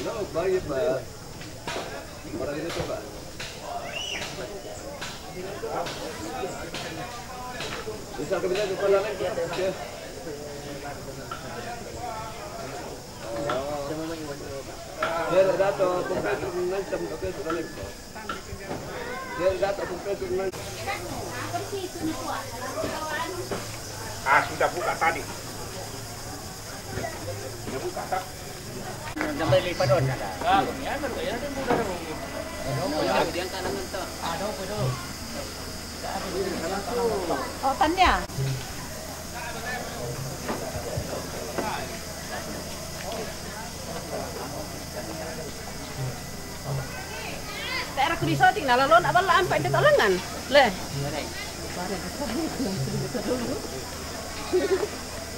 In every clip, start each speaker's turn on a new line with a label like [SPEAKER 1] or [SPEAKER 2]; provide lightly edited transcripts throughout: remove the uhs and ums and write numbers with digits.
[SPEAKER 1] baik Pak. Orang itu coba. Bisa kemudian depan lagi ya. Dia dato kompleto nanti oke sudah lempar. Dia dato kompleto nanti.
[SPEAKER 2] Sudah buka tadi. Sudah buka tak?
[SPEAKER 3] Sampai lipat doon ada.
[SPEAKER 2] Ya, baru ya dan mudah dong.
[SPEAKER 1] Yang kanan itu.
[SPEAKER 2] Ada pedo.
[SPEAKER 4] Oh, tanya. Daerah Kudiso tinggal lalon abal sampai di Talangan. Leh.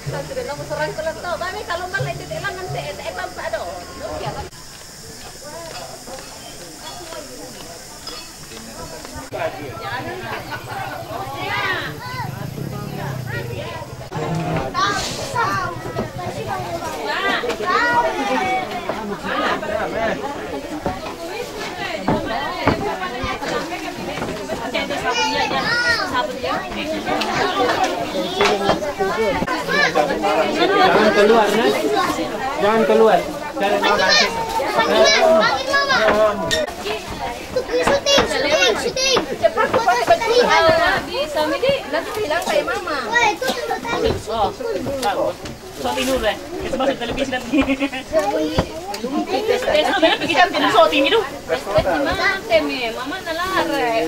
[SPEAKER 4] Nanti dia mau serang ke leto, tapi kalau malah di Talangan teh pampa do.
[SPEAKER 3] Jangan keluar, Nas. Jangan keluar. Dari mama.
[SPEAKER 4] Syuting. Cepat bisa ini nanti bilang kayak mama. Wah, itu tadi.
[SPEAKER 3] Oh, bagus. Shooting dulu deh. Kita masuk televisi nanti. Terus lu pergi cantik shooting itu.
[SPEAKER 4] Mama nalare.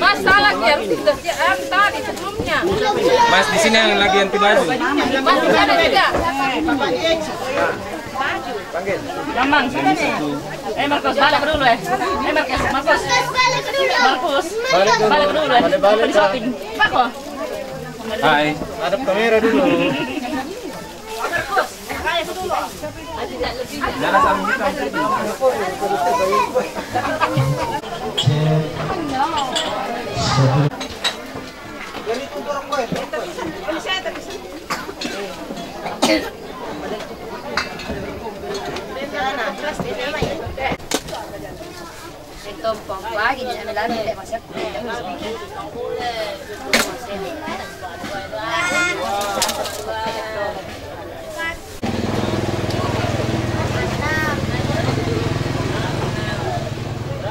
[SPEAKER 4] Masalah dia harus tadi sebelumnya.
[SPEAKER 2] Mas di sini yang lagi anti baju.
[SPEAKER 4] Mas ada juga.
[SPEAKER 1] Panggil.
[SPEAKER 3] Mamang sini nih. Marcos balik dulu ya. Marcos. Balik dulu ya. Balik shooting. Pak kok.
[SPEAKER 2] Hai, hadap kamera dulu.
[SPEAKER 4] Marcos, kayak dulu.
[SPEAKER 2] Jangan sambil kita.
[SPEAKER 4] Tumpang lagi di sana lagi masih aku.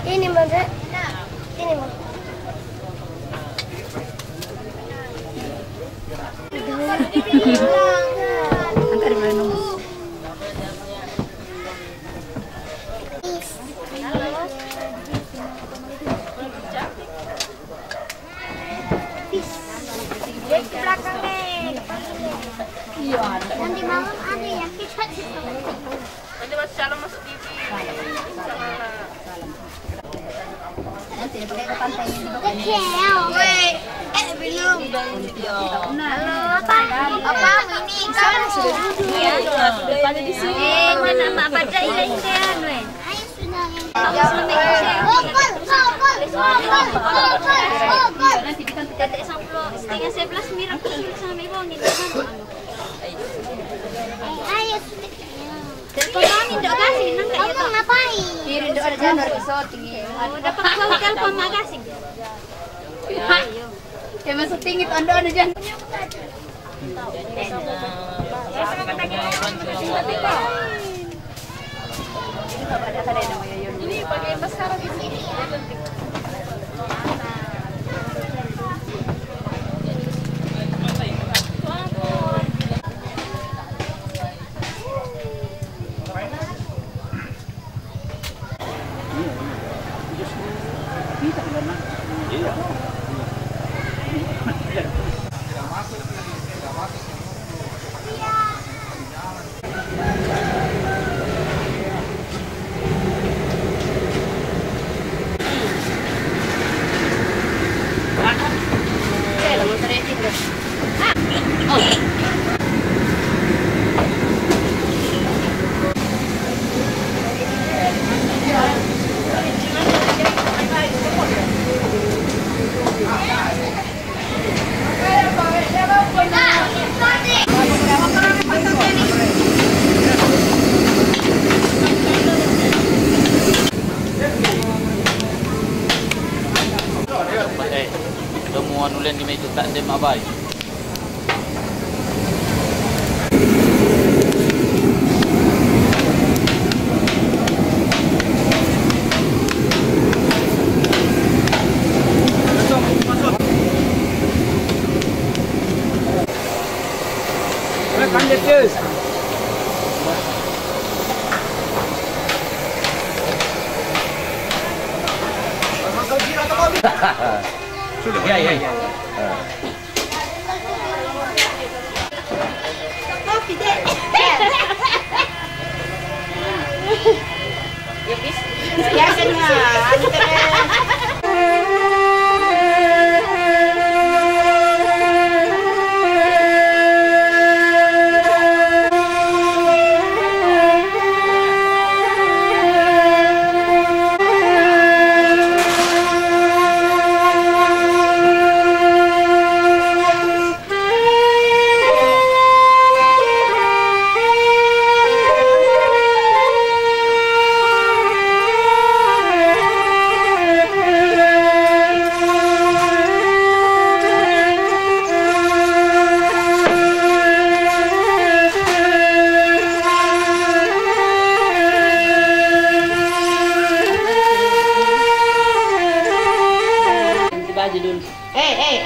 [SPEAKER 4] Ini mana? Ini mana? Antar mana? Iya, nanti malam ada ya kita di sana. Nanti masuk dalam masuk TV. Nanti pakai ke pantai ini. Weh, belum. Halo, apa ini? Kan sudah duduk. Iya, sudah pada di sini. Mana Mak Badra ilan-ilan, weh. Ayo sudah. Nanti di kantor tetek samplo setengah 11 mirip sama ibu gitu kan. Ayo. Telepon kami ndak kasih nang kayak itu ngapain? Kirim ndak ada janur syuting ya. Dapat call telepon makasih. Ayo. Ya masuk tinggi itu anda jangan. Ini pakai maskara di sini.
[SPEAKER 2] Sudah. Ya.
[SPEAKER 4] Ya senang.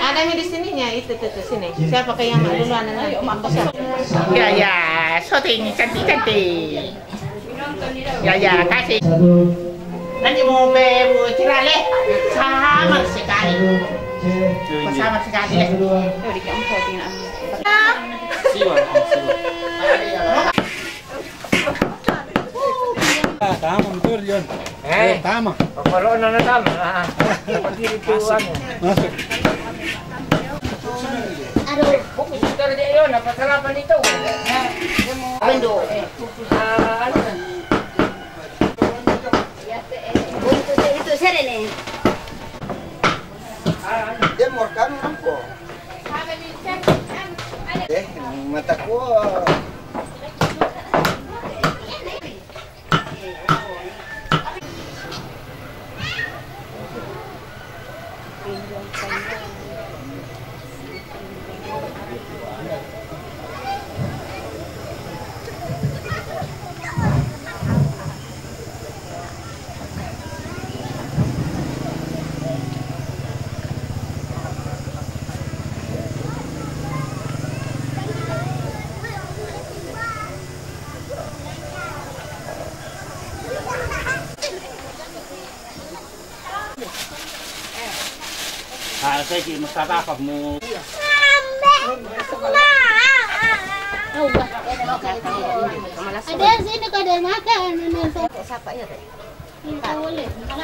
[SPEAKER 5] Adanya di sininya itu sini. Siapa kayak yang duluan nanti? Ya, syuting cantik. Ya, kasih. Nanti mau bercerale sama sekali. Sama sekali.
[SPEAKER 3] Tama, betul yun. Tama.
[SPEAKER 1] Kalau na tama. Pagkiri ko ano.
[SPEAKER 3] Masuk.
[SPEAKER 4] Aduh.
[SPEAKER 1] Bukus sudah dia yun, napasalapan ito.
[SPEAKER 4] Bendo.
[SPEAKER 1] Ano na?
[SPEAKER 4] Itu serene.
[SPEAKER 6] Dia mau kamu kok. Mata ko.
[SPEAKER 3] Saya kira masalah apa mu?
[SPEAKER 4] Ada sini kau ada makan.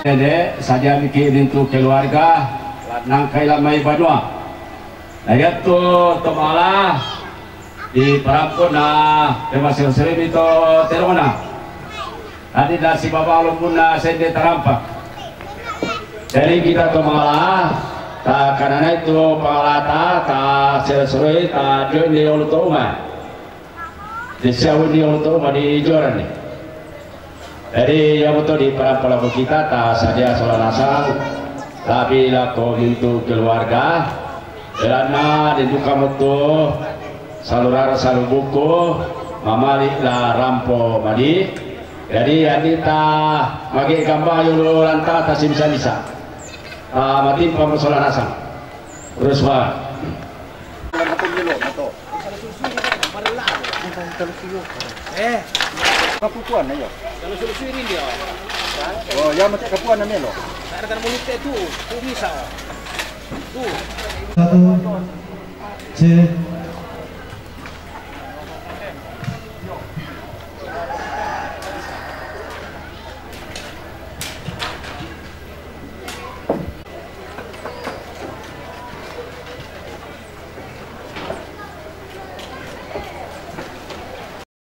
[SPEAKER 7] Dede saja mikirin tu keluarga nang kailamay badwa. Ayat tu tomala di perampun na demasir sering itu terona. Tadi nasi babalong muna sende terampak. Jadi kita tomala ta kanana itu palata ta sesuai ta join di ulutoma. Di siawun di ulutoma di joran ni. Jadi yang betul di para kita tak saja soal asal, tapi laku itu keluarga, karena di duka mutu salurar salubuku, mamalik la rampo madi. Jadi kita bagi gambar yulu lanta tasim bisa. Mati pemusulan asal. Terus pak.
[SPEAKER 6] Kapuan ayo.
[SPEAKER 2] Kalau sulusurin dia.
[SPEAKER 6] Oh, ya macam kapuan namanya lo.
[SPEAKER 2] Ada mulut itu, misal. Tu.
[SPEAKER 3] Satu,